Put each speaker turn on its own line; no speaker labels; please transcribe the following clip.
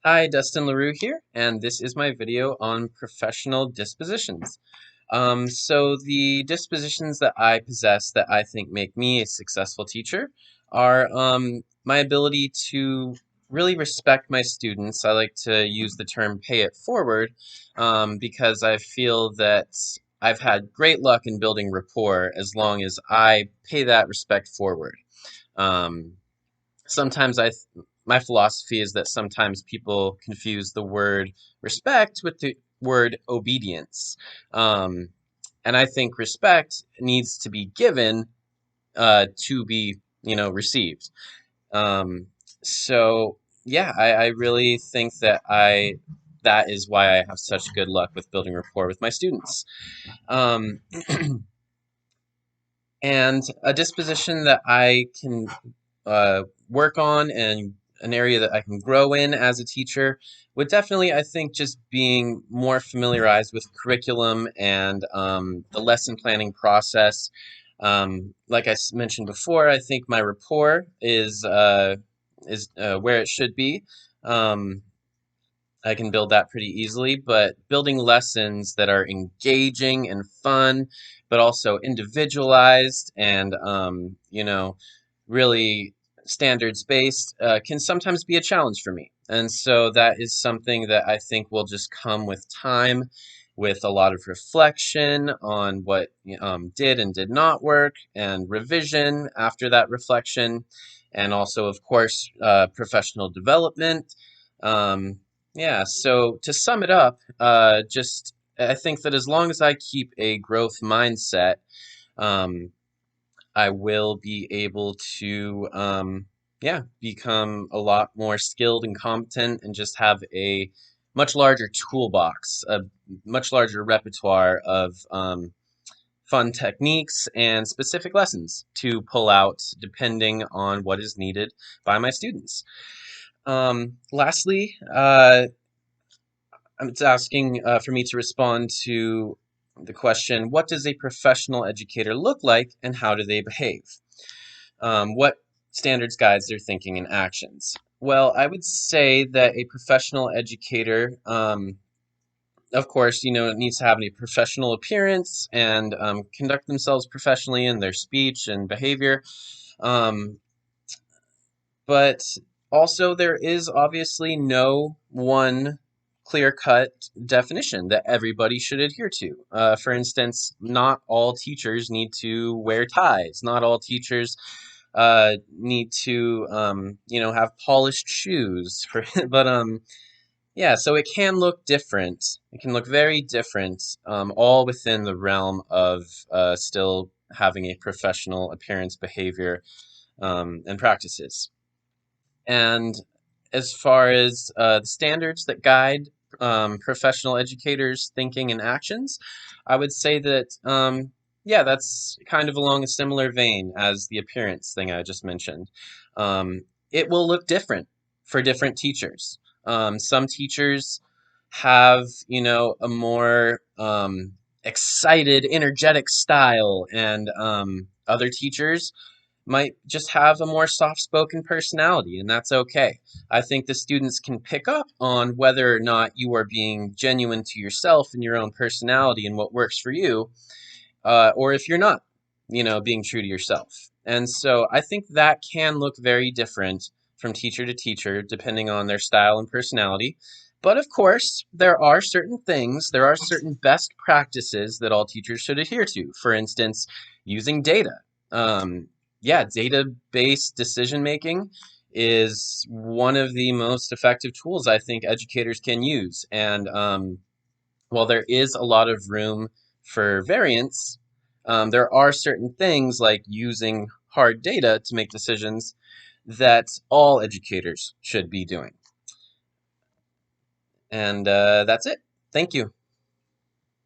Hi, Dustin LaRue here, and this is my video on professional dispositions. So the dispositions that I possess that I think make me a successful teacher are my ability to really respect my students. I like to use the term pay it forward because I feel that I've had great luck in building rapport as long as I pay that respect forward. Um, sometimes my philosophy is that sometimes people confuse the word respect with the word obedience. Um, and I think respect needs to be given to be, received. Um, so yeah, I really think that is why I have such good luck with building rapport with my students. Um, and a disposition that I can work on and an area that I can grow in as a teacher would definitely, I think, just being more familiarized with curriculum and the lesson planning process. Like I mentioned before, I think my rapport is where it should be. Um, I can build that pretty easily, but building lessons that are engaging and fun, but also individualized and, really standards based can sometimes be a challenge for me. And so that is something that I think will just come with time, with a lot of reflection on what did and did not work, and revision after that reflection, and also, of course, professional development. Um, yeah, so to sum it up, just I think that as long as I keep a growth mindset, um, I will be able to, yeah, become a lot more skilled and competent and just have a much larger toolbox, a much larger repertoire of fun techniques and specific lessons to pull out depending on what is needed by my students. Lastly, it's asking for me to respond to the question, what does a professional educator look like and how do they behave? What standards guides their thinking and actions? Well, I would say that a professional educator, of course, needs to have a professional appearance and conduct themselves professionally in their speech and behavior. Um, but also, there is obviously no one clear-cut definition that everybody should adhere to. For instance, not all teachers need to wear ties. Not all teachers need to, have polished shoes. But yeah, so it can look different. It can look very different, all within the realm of still having a professional appearance, behavior, and practices. And as far as the standards that guide professional educators' thinking and actions, I would say that, yeah, that's kind of along a similar vein as the appearance thing I just mentioned. It will look different for different teachers. Some teachers have, a more excited, energetic style, and other teachers might just have a more soft-spoken personality, and that's okay. I think the students can pick up on whether or not you are being genuine to yourself and your own personality and what works for you, or if you're not, being true to yourself. And so I think that can look very different from teacher to teacher, depending on their style and personality. But of course, there are certain best practices that all teachers should adhere to. For instance, using data. Um, yeah, data-based decision making is one of the most effective tools I think educators can use. And while there is a lot of room for variance, there are certain things like using hard data to make decisions that all educators should be doing. And that's it. Thank you.